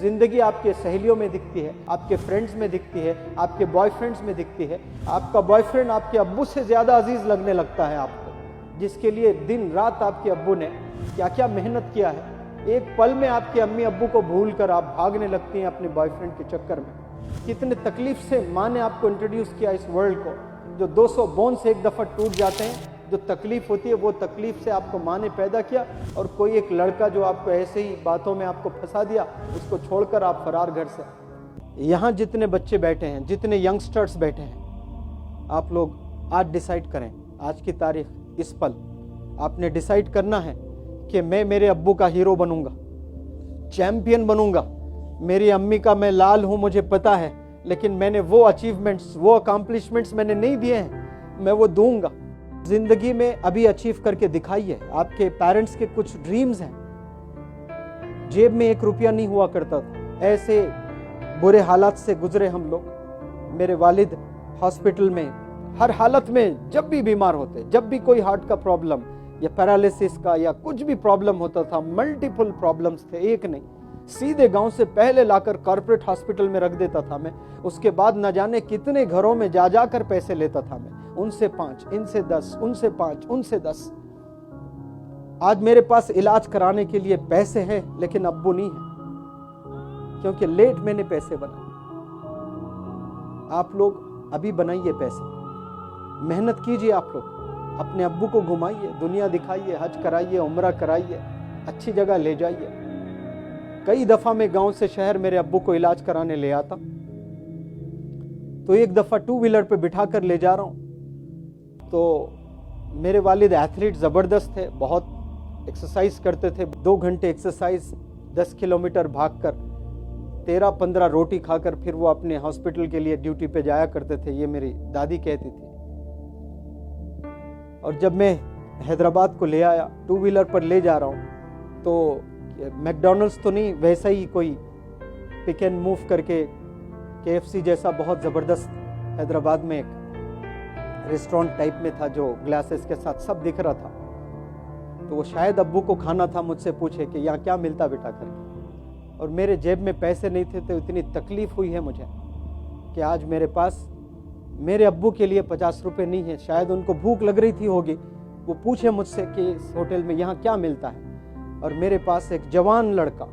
जिंदगी आपके सहेलियों में दिखती है, आपके फ्रेंड्स में दिखती है, आपके बॉयफ्रेंड्स में दिखती है। आपका बॉयफ्रेंड आपके अब्बू से ज्यादा अजीज लगने लगता है आपको, जिसके लिए दिन रात आपके अब्बू ने क्या क्या मेहनत किया है। एक पल में आपके अम्मी अब्बू को भूल कर आप भागने लगती हैं अपने बॉयफ्रेंड के चक्कर में। कितने तकलीफ से माँ ने आपको इंट्रोड्यूस किया इस वर्ल्ड को, जो 200 बोन्स एक दफा टूट जाते हैं, जो तकलीफ होती है वो तकलीफ से आपको माँ ने पैदा किया। और कोई एक लड़का जो आपको ऐसे ही बातों में आपको फंसा दिया, उसको छोड़कर आप फरार घर से। यहाँ जितने बच्चे बैठे हैं, जितने यंगस्टर्स बैठे हैं, आप लोग आज डिसाइड करें, आज की तारीख, इस पल आपने डिसाइड करना है कि मैं मेरे अब्बू का हीरो बनूंगा, चैंपियन बनूंगा। मेरी अम्मी का मैं लाल हूं, मुझे पता है, लेकिन मैंने वो अचीवमेंट्स, वो अकम्पलिशमेंट्स मैंने नहीं दिए हैं, मैं वो दूंगा। जिंदगी में अभी अचीव करके दिखाइए। आपके पेरेंट्स के कुछ ड्रीम्स हैं। जेब में 1 रुपया नहीं हुआ करता था, ऐसे बुरे हालात से गुजरे हम लोग। मेरे वालिद हॉस्पिटल में हर हालत में, जब भी बीमार होते, जब भी कोई हार्ट का प्रॉब्लम या पैरालिसिस का या कुछ भी प्रॉब्लम होता था, मल्टीपल प्रॉब्लम्स थे, एक नहीं, सीधे गांव से पहले लाकर कॉर्पोरेट हॉस्पिटल में रख देता था मैं। उसके बाद न जाने कितने घरों में जा जाकर पैसे लेता था मैं, उनसे 5, इनसे 10, उनसे 5, उनसे 10। आज मेरे पास इलाज कराने के लिए पैसे हैं, लेकिन अब्बू नहीं है, क्योंकि लेट मैंने पैसे बनाए। आप लोग अभी बनाइए पैसे, मेहनत कीजिए। आप लोग अपने अब्बू को घुमाइए, दुनिया दिखाइए, हज कराइए, उम्रा कराइए, अच्छी जगह ले जाइए। कई दफा मैं गांव से शहर मेरे अब्बू को इलाज कराने ले आता, तो एक दफा 2 व्हीलर पे बिठा कर ले जा रहा हूं, तो मेरे वालिद एथलीट जबरदस्त थे, बहुत एक्सरसाइज करते थे। 2 घंटे एक्सरसाइज, 10 किलोमीटर भागकर, 13-15 रोटी खाकर फिर वो अपने हॉस्पिटल के लिए ड्यूटी पे जाया करते थे, ये मेरी दादी कहती थी। और जब मैं हैदराबाद को ले आया, 2 व्हीलर पर ले जा रहा हूँ, तो मैकडॉनल्ड्स तो नहीं, वैसा ही कोई पिक एंड मूव करके KFC जैसा बहुत ज़बरदस्त हैदराबाद में एक रेस्टोरेंट टाइप में था, जो ग्लासेस के साथ सब दिख रहा था। तो वो शायद अब्बू को खाना था, मुझसे पूछे कि यहाँ क्या मिलता बेटा करके। और मेरे जेब में पैसे नहीं थे, तो इतनी तकलीफ हुई है मुझे कि आज मेरे पास मेरे अब्बू के लिए 50 रुपये नहीं है। शायद उनको भूख लग रही थी होगी, वो पूछे मुझसे कि इस होटल में यहाँ क्या मिलता है। और मेरे पास एक जवान लड़का,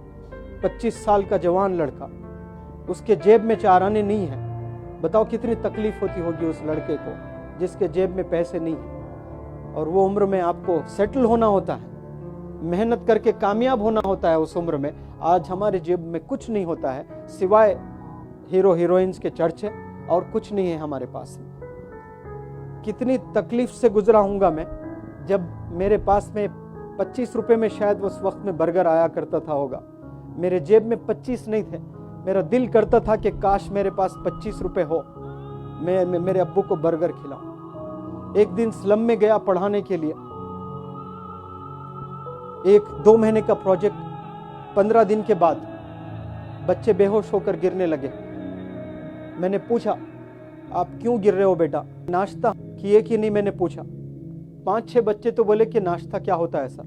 25 साल का जवान लड़का, उसके जेब में 4 आने नहीं है। बताओ कितनी तकलीफ होती होगी उस लड़के को, जिसके जेब में पैसे नहीं है। और वो उम्र में आपको सेटल होना होता है, मेहनत करके कामयाब होना होता है उस उम्र में। आज हमारे जेब में कुछ नहीं होता है, सिवाय हीरो हीरोइंस के चर्चे, और कुछ नहीं है हमारे पास में। कितनी तकलीफ से गुजरा हूँगा मैं, जब मेरे पास में 25 रुपए में शायद उस वक्त में बर्गर आया करता था होगा, मेरे जेब में 25 नहीं थे। मेरा दिल करता था कि काश मेरे पास 25 रुपए हो, मैं मेरे अब्बू को बर्गर खिलाऊं। एक दिन स्लम में गया पढ़ाने के लिए, 1-2 महीने का प्रोजेक्ट, 15 दिन के बाद बच्चे बेहोश होकर गिरने लगे। मैंने पूछा, आप क्यों गिर रहे हो बेटा, नाश्ता किए कि नहीं, मैंने पूछा। 5-6 बच्चे तो बोले कि नाश्ता क्या होता है सर,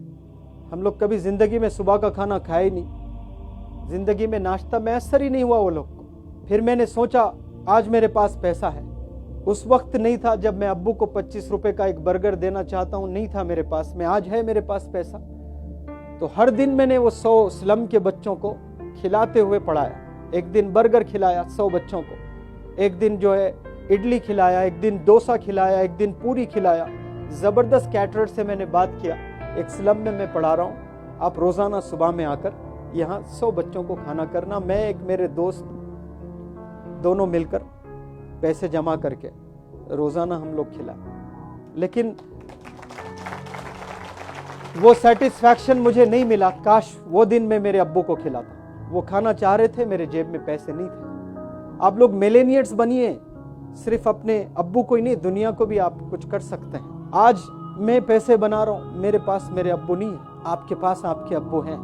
हम लोग कभी जिंदगी में सुबह का खाना खाया ही नहीं, जिंदगी में नाश्ता मैसर ही नहीं हुआ वो लोग को। फिर मैंने सोचा आज मेरे पास पैसा है, उस वक्त नहीं था जब मैं अब्बू को 25 रुपए का एक बर्गर देना चाहता हूँ, नहीं था मेरे पास में, आज है मेरे पास पैसा। तो हर दिन मैंने वो 100 स्लम के बच्चों को खिलाते हुए पढ़ाया। एक दिन बर्गर खिलाया 100 बच्चों को, एक दिन जो है इडली खिलाया, एक दिन डोसा खिलाया, एक दिन पूरी खिलाया। जबरदस्त कैटरर से मैंने बात किया, एक स्लम में मैं पढ़ा रहा हूँ, आप रोजाना सुबह में आकर यहाँ 100 बच्चों को खाना करना। मैं एक मेरे दोस्त दोनों मिलकर पैसे जमा करके रोजाना हम लोग खिलाए। लेकिन वो सेटिस्फैक्शन मुझे नहीं मिला। काश वो दिन मैं मेरे अब्बू को खिलाता। वो खाना चाह रहे थे, मेरे जेब में पैसे नहीं थे। आप लोग मिलेनियर्स बनिए, सिर्फ अपने अब्बू को ही नहीं, दुनिया को भी आप कुछ कर सकते हैं। आज मैं पैसे बना रहा हूँ, मेरे पास मेरे अब्बू नहीं है, आपके पास आपके अब्बू हैं।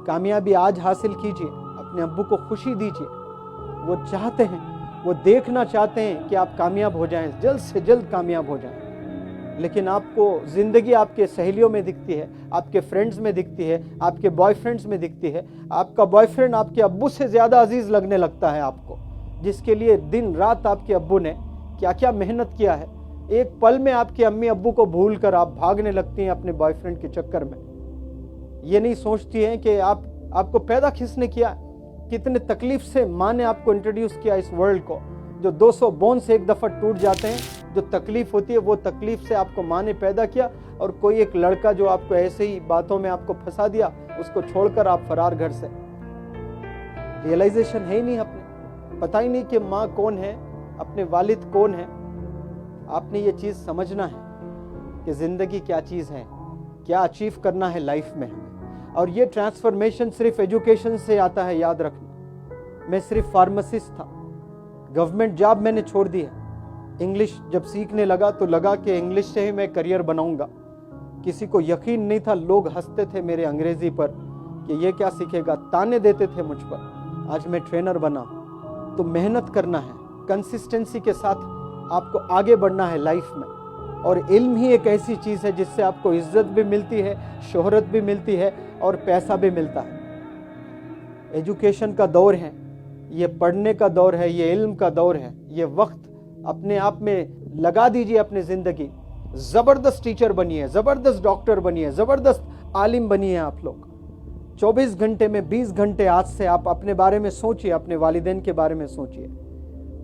कामयाबी आज हासिल कीजिए, अपने अब्बू को खुशी दीजिए। वो चाहते हैं, वो देखना चाहते हैं कि आप कामयाब हो जाएं, जल्द से जल्द कामयाब हो जाएं। लेकिन आपको जिंदगी आपके सहेलियों में दिखती है, आपके फ्रेंड्स में दिखती है, आपके बॉयफ्रेंड्स में दिखती है। आपका बॉयफ्रेंड आपके अब्बू से ज्यादा अजीज लगने लगता है आपको, जिसके लिए दिन रात आपके अब्बू ने क्या क्या मेहनत किया है। एक पल में आपके अम्मी अब्बू को भूल कर आप भागने लगती हैं अपने बॉयफ्रेंड के चक्कर में। ये नहीं सोचती हैं कि आपको पैदा किसने किया, कितने तकलीफ से माँ ने आपको इंट्रोड्यूस किया इस वर्ल्ड को। जो 200 बोन्स एक दफा टूट जाते हैं, जो तकलीफ होती है वो तकलीफ से आपको माँ ने पैदा किया, और कोई एक लड़का जो आपको ऐसे ही बातों में आपको फंसा दिया, उसको छोड़कर आप फरार घर से। रियलाइजेशन है ही नहीं, अपने पता ही नहीं कि माँ कौन है, अपने वालिद कौन है। आपने ये चीज समझना है कि जिंदगी क्या चीज है, क्या अचीव करना है लाइफ में हमें। और ये ट्रांसफॉर्मेशन सिर्फ एजुकेशन से आता है, याद रखना। मैं सिर्फ फार्मासिस्ट था, गवर्नमेंट जॉब मैंने छोड़ दी है। इंग्लिश जब सीखने लगा तो लगा कि इंग्लिश से ही मैं करियर बनाऊंगा। किसी को यकीन नहीं था, लोग हंसते थे मेरे अंग्रेजी पर कि ये क्या सीखेगा, ताने देते थे मुझ पर। आज मैं ट्रेनर बना। तो मेहनत करना है, कंसिस्टेंसी के साथ आपको आगे बढ़ना है लाइफ में। और इल्म ही एक ऐसी चीज है जिससे आपको इज्जत भी मिलती है, शोहरत भी मिलती है और पैसा भी मिलता है। एजुकेशन का दौर है, ये पढ़ने का दौर है, ये इल्म का दौर है। ये वक्त अपने आप में लगा दीजिए अपनी जिंदगी। जबरदस्त टीचर बनिए, जबरदस्त डॉक्टर बनिए, जबरदस्त आलिम बनिए। आप लोग 24 घंटे में 20 घंटे आज से आप अपने बारे में सोचिए, अपने वालिदैन के बारे में सोचिए,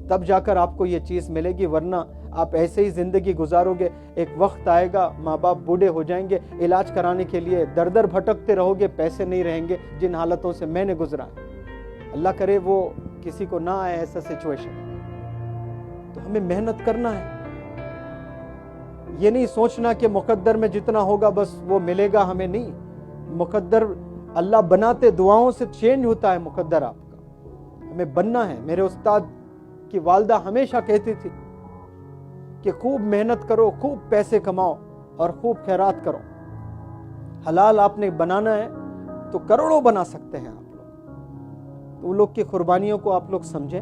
तब जाकर आपको ये चीज मिलेगी। वरना आप ऐसे ही जिंदगी गुजारोगे। एक वक्त आएगा, माँ बाप बूढ़े हो जाएंगे, इलाज कराने के लिए दर दर भटकते रहोगे, पैसे नहीं रहेंगे। जिन हालतों से मैंने गुजरा है, अल्लाह करे वो किसी को ना आए ऐसा सिचुएशन। तो हमें मेहनत करना है। ये नहीं सोचना कि मुकद्दर में जितना होगा बस वो मिलेगा हमें, नहीं। मुकद्दर अल्लाह बनाते दुआओं से चेंज होता है मुकद्दर आपका। हमें बनना है। मेरे उस्ताद की वालदा हमेशा कहती थी कि खूब मेहनत करो, खूब पैसे कमाओ और खूब खैरात करो। हलाल आपने बनाना है तो करोड़ों बना सकते हैं आप लोग। तो उन लोग की कुर्बानियों को आप लोग समझें।